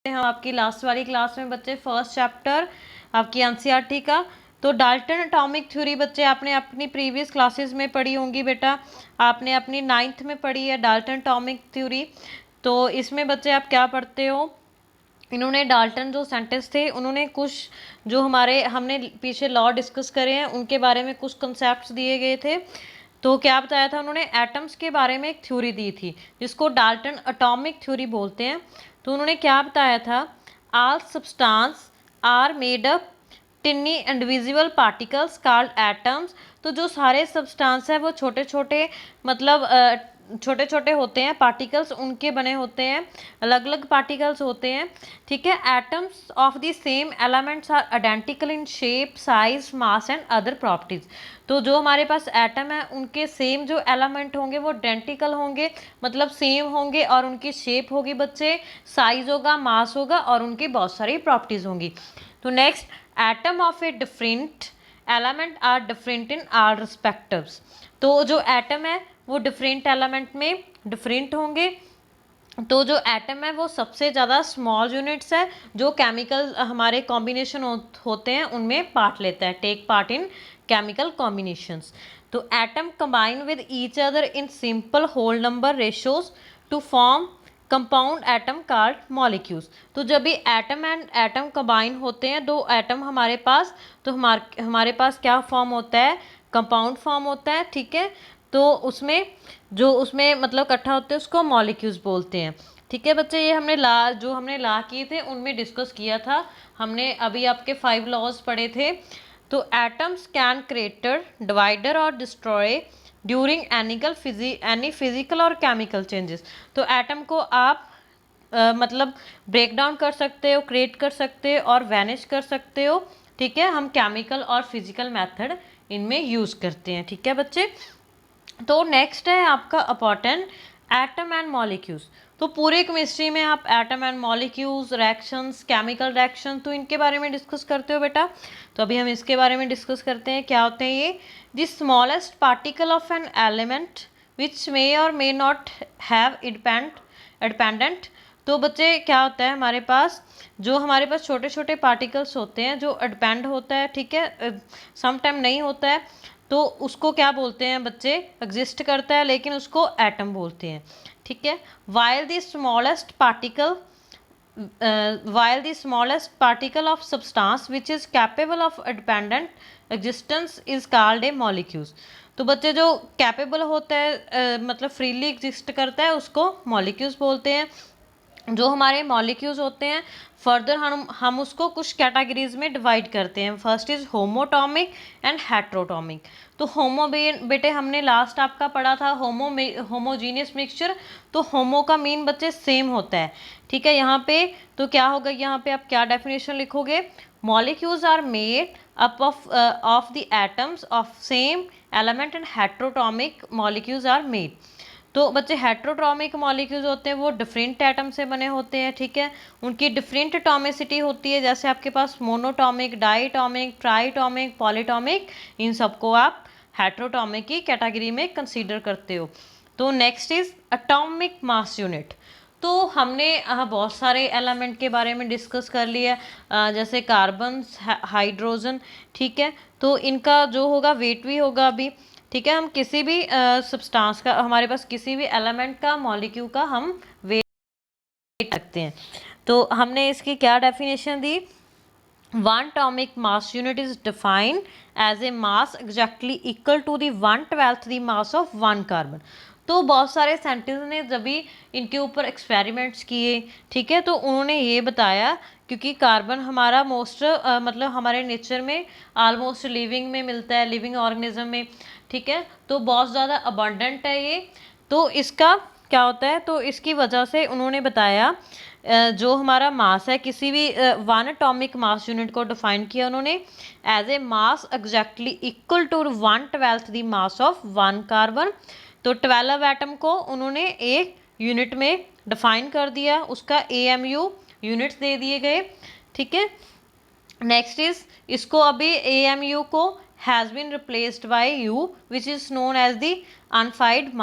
हम आपकी लास्ट वाली क्लास में बच्चे फर्स्ट चैप्टर आपकी एनसीईआरटी का। तो डाल्टन एटॉमिक थ्योरी बच्चे आपने अपनी प्रीवियस क्लासेस में पढ़ी होंगी बेटा, आपने अपनी 9th में पढ़ी है डाल्टन एटॉमिक थ्योरी। तो इसमें बच्चे आप क्या पढ़ते हो, इन्होंने डाल्टन जो साइंटिस्ट थे उन्होंने कुछ जो हमारे हमने पीछे लॉ डिस्कस करे हैं उनके बारे में कुछ कंसेप्ट दिए गए थे। तो क्या बताया था उन्होंने, एटम्स के बारे में एक थ्योरी दी थी जिसको डाल्टन एटॉमिक थ्योरी बोलते हैं। तो उन्होंने क्या बताया था, all substance are made up tiny individual particles called atoms. तो जो सारे सब्सटेंस है वो छोटे छोटे मतलब छोटे छोटे होते हैं, पार्टिकल्स उनके बने होते हैं, अलग अलग पार्टिकल्स होते हैं, ठीक है। Atoms of the same elements are identical in shape size mass and other properties. तो जो हमारे पास एटम है उनके सेम जो एलिमेंट होंगे वो आइडेंटिकल होंगे, मतलब सेम होंगे, और उनकी शेप होगी बच्चे, साइज होगा, मास होगा, और उनकी बहुत सारी प्रॉपर्टीज होंगी। तो next, atom of a different element are different in are respectives. तो जो एटम है वो डिफरेंट एलिमेंट में डिफरेंट होंगे। तो जो एटम है वो सबसे ज़्यादा स्मॉल यूनिट्स है जो केमिकल हमारे कॉम्बिनेशन होते हैं उनमें पार्ट लेता है, take part in chemical combinations. तो atom combine with each other in simple whole number ratios to form compound atom called molecules. तो जब भी एटम एंड एटम कंबाइन होते हैं, दो एटम हमारे पास, तो हमारे पास क्या फॉर्म होता है, कंपाउंड फॉर्म होता है, ठीक है। तो उसमें जो उसमें मतलब इकट्ठा होते हैं उसको मॉलिक्यूल्स बोलते हैं, ठीक है बच्चे। ये हमने ला किए थे उनमें डिस्कस किया था हमने, अभी आपके 5 लॉज पढ़े थे। तो एटम्स कैन क्रिएटर डिवाइडर और डिस्ट्रॉय ड्यूरिंग एनी फिजिकल और केमिकल चेंजेस। तो एटम को आप मतलब ब्रेक डाउन कर सकते हो, क्रिएट कर सकते हो और वैनिश कर सकते हो, ठीक है। हम केमिकल और फिजिकल मेथड इनमें यूज़ करते हैं, ठीक है बच्चे। तो नेक्स्ट है आपका इंपॉर्टेंट एटम एंड मॉलिक्यूल्स। तो पूरे केमिस्ट्री में आप atom and molecules, reactions, chemical reaction, तो इनके बारे में डिस्कस करते हो बेटा। तो अभी हम इसके बारे में डिस्कस करते हैं, क्या होते हैं ये, the smallest particle of an element which may और मे नॉट हैव इंडिपेंडेंट। तो बच्चे क्या होता है हमारे पास, जो हमारे पास छोटे छोटे पार्टिकल्स होते हैं जो डिपेंड होता है, ठीक है, सम टाइम नहीं होता है, तो उसको क्या बोलते हैं बच्चे, एग्जिस्ट करता है लेकिन उसको एटम बोलते हैं, ठीक है। while the smallest particle of substance which is capable of independent existence is called a molecules। तो बच्चे जो कैपेबल होता है मतलब फ्रीली एग्जिस्ट करता है उसको मॉलिक्यूल्स बोलते हैं। जो हमारे मॉलिक्यूल्स होते हैं फर्दर हम उसको कुछ कैटेगरीज में डिवाइड करते हैं। First is homoatomic and heteroatomic. तो होमो बेटे हमने लास्ट आपका पढ़ा था होमोजीनियस मिक्सचर। तो होमो का मीन बच्चे सेम होता है, ठीक है। यहाँ पे तो क्या होगा, यहाँ पे आप क्या डेफिनेशन लिखोगे, molecules are made up of the atoms of same element and heteroatomic molecules are made. तो बच्चे हेट्रोटॉमिक मॉलिक्यूल्स होते हैं वो डिफरेंट एटम से बने होते हैं, ठीक है। उनकी डिफरेंट एटॉमिसिटी होती है, जैसे आपके पास मोनोटॉमिक, डाइटॉमिक, ट्राइटॉमिक, पॉलीटॉमिक, इन सबको आप हेट्रोटॉमिक की कैटेगरी में कंसीडर करते हो। तो next is atomic mass unit. तो हमने बहुत सारे एलिमेंट के बारे में डिस्कस कर लिया, जैसे कार्बन, हाइड्रोजन, ठीक है। तो इनका जो होगा वेट भी होगा अभी, ठीक है। हम किसी भी सब्सटेंस का, हमारे पास किसी भी एलिमेंट का, मॉलिक्यूल का हम वेट रखते हैं। तो हमने इसकी क्या डेफिनेशन दी, one atomic mass unit is defined as a mass exactly equal to the 1/12 the mass of one carbon. तो बहुत सारे साइंटिस्ट ने जब भी इनके ऊपर एक्सपेरिमेंट्स किए, ठीक है, तो उन्होंने ये बताया क्योंकि कार्बन हमारा मोस्ट मतलब हमारे नेचर में ऑलमोस्ट लिविंग में मिलता है, लिविंग ऑर्गेनिज्म में, ठीक है, तो बहुत ज़्यादा अबंडेंट है ये। तो इसका क्या होता है, तो इसकी वजह से उन्होंने बताया जो हमारा मास है, किसी भी वन एटॉमिक मास यूनिट को डिफाइन किया उन्होंने as a mass exactly equal to 1/12 the mass of one carbon. तो 12 एटम को उन्होंने एक यूनिट में डिफाइन कर दिया, उसका AMU यूनिट्स दे दिए गए, ठीक है। नेक्स्ट इज इसको अभी AMU को has been replaced by U which is known as the unified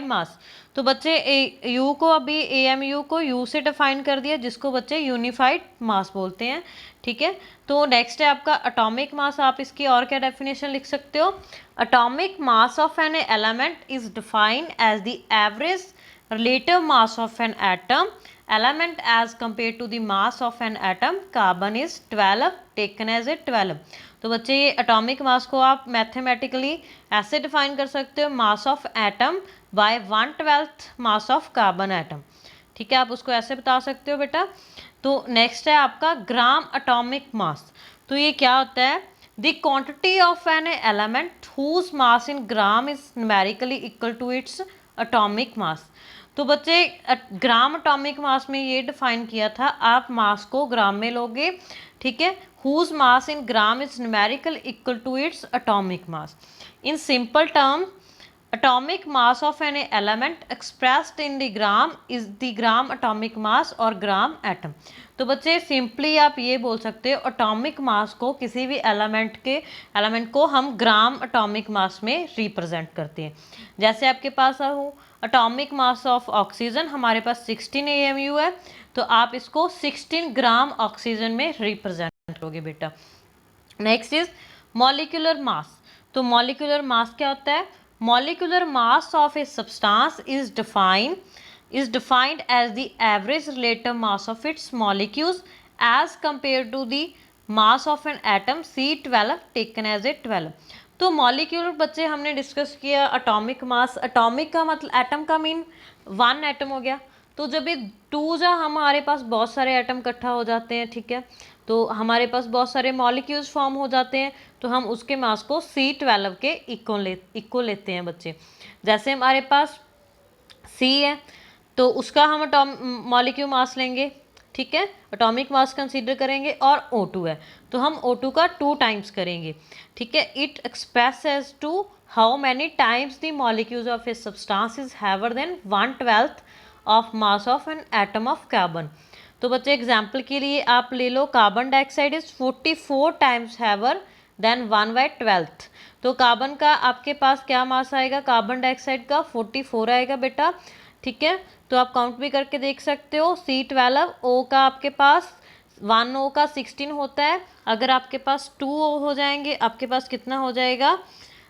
mass. तो बच्चे यू को अभी AMU को यू से डिफाइन कर दिया, जिसको बच्चे यूनिफाइड मास बोलते हैं। ठीक है, तो नेक्स्ट है आपका एटॉमिक मास। आप इसकी और क्या डेफिनेशन लिख सकते हो? Atomic mass of an element is defined as the average relative mass of an atom element as compared to the mass of an atom. Carbon is 12 taken as a 12। तो बच्चे ये एटॉमिक मास को आप mathematically ऐसे define कर सकते हो, mass of atom by 1/12 mass of carbon atom. ठीक है, आप उसको ऐसे बता सकते हो बेटा। तो नेक्स्ट है आपका ग्राम एटॉमिक मास। तो ये क्या होता है? The quantity of an element whose mass in gram is numerically equal to its atomic mass. तो बच्चे ग्राम एटॉमिक मास में ये डिफाइन किया था, आप मास को ग्राम में लोगे। ठीक है, whose mass in gram is numerical equal to its atomic mass. In simple term atomic mass of an element expressed in the gram is the gram atomic mass और ग्राम एटम। तो बच्चे सिंपली आप ये बोल सकते हो, atomic मास को किसी भी एलिमेंट को हम ग्राम एटॉमिक मास में रिप्रेजेंट करते हैं। जैसे आपके पास एटॉमिक मास ऑफ ऑक्सीजन हमारे पास 16 AMU है, तो आप इसको 16 ग्राम ऑक्सीजन में रिप्रेजेंट करोगे बेटा। Next is molecular mass. तो मॉलिक्यूलर मास क्या होता है? Molecular mass of a substance is defined as the average relative mass of its molecules as compared to the mass of an atom C12 taken as a 12। तो molecule बच्चे हमने discuss किया atomic mass. Atomic का मतलब atom का mean 1 atom हो गया। तो जब ये 2 हमारे पास बहुत सारे एटम इकट्ठा हो जाते हैं, ठीक है, तो हमारे पास बहुत सारे मॉलिक्यूल्स फॉर्म हो जाते हैं, तो हम उसके मास को C12 के इक्वल लेते हैं बच्चे। जैसे हमारे पास C है तो उसका हम मॉलिक्यूल मास लेंगे, ठीक है, एटॉमिक मास कंसीडर करेंगे, और O2 है तो हम O2 का 2 टाइम्स करेंगे। ठीक है, it express as to how many times the molecules of a substance is heavier than 1/12 of mass of an atom of carbon. तो बच्चे एग्जाम्पल के लिए आप ले लो, carbon dioxide is 44 times heavier than 1/12। तो कार्बन का आपके पास क्या मास आएगा? कार्बन डाइऑक्साइड का 44 आएगा बेटा। ठीक है, तो आप काउंट भी करके देख सकते हो। C12 O का आपके पास 1 O का 16 होता है। अगर आपके पास 2 O हो जाएंगे, आपके पास कितना हो जाएगा?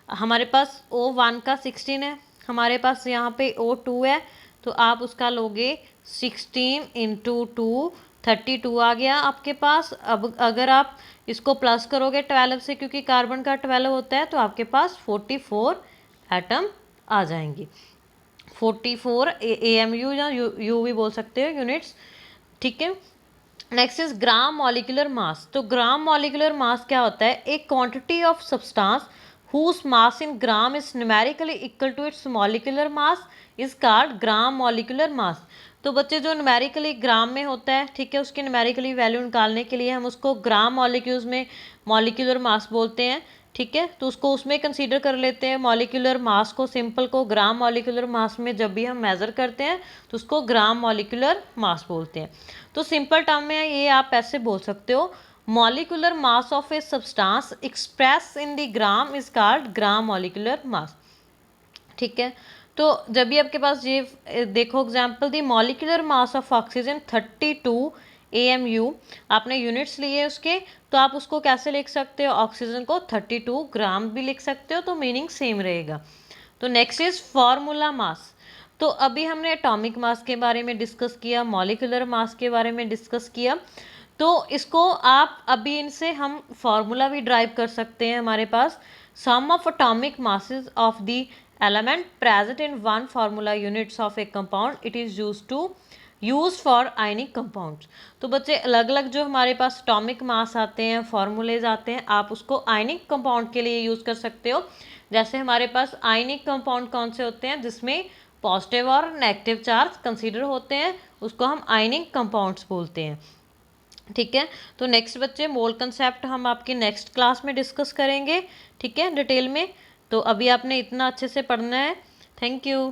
हमारे पास O1 का 16 है, हमारे पास यहाँ पे O2 है, तो आप उसका लोगे 16 × 2 32 आ गया आपके पास। अब अगर आप इसको प्लस करोगे 12 से, क्योंकि कार्बन का 12 होता है, तो आपके पास 44 एटम आ जाएंगे। 44 AMU या यू भी बोल सकते हो, यूनिट्स। ठीक है, next is gram molecular mass. तो ग्राम मॉलिक्यूलर मास क्या होता है? एक quantity of substance whose mass in gram is numerically equal to its molecular mass is called gram molecular mass। तो बच्चे जो न्यूमेरिकली ग्राम में होता है, ठीक है, उसकी न्यूमेरिकली वैल्यू निकालने के लिए हम उसको ग्राम मॉलिक्यूल्स में मॉलिक्यूलर मास बोलते हैं। ठीक है, तो उसको उसमें कंसीडर कर लेते हैं। मॉलिक्यूलर मास को, सिंपल को ग्राम मॉलिक्यूलर मास में जब भी हम मेज़र करते हैं तो उसको ग्राम मॉलिक्यूलर मास बोलते हैं। तो सिंपल टर्म में ये आप ऐसे बोल सकते हो, molecular mass of a substance express in the gram is called gram molecular mass. ठीक है, तो जब भी आपके पास ये देखो example, the molecular mass of oxygen 32 AMU, आपने यूनिट्स लिए उसके, तो आप उसको कैसे लिख सकते हो? ऑक्सीजन को 32 ग्राम भी लिख सकते हो, तो मीनिंग सेम रहेगा। तो नेक्स्ट इज फार्मूला मास। तो अभी हमने एटॉमिक मास के बारे में डिस्कस किया, मॉलिक्यूलर मास के बारे में डिस्कस किया, तो इसको आप अभी इनसे हम फार्मूला भी ड्राइव कर सकते हैं। हमारे पास sum of atomic masses of the element present in 1 formula units of a compound, it is use for ionic compounds. तो बच्चे अलग अलग जो हमारे पास एटॉमिक मास आते हैं, फार्मूलेज आते हैं, आप उसको आयनिक कंपाउंड के लिए यूज़ कर सकते हो। जैसे हमारे पास आयनिक कंपाउंड कौन से होते हैं? जिसमें पॉजिटिव और नेगेटिव चार्ज कंसीडर होते हैं, उसको हम आयनिक कंपाउंड्स बोलते हैं। ठीक है, तो नेक्स्ट बच्चे मोल कंसेप्ट हम आपकी नेक्स्ट क्लास में डिस्कस करेंगे, ठीक है, डिटेल में। तो अभी आपने इतना अच्छे से पढ़ना है। Thank you.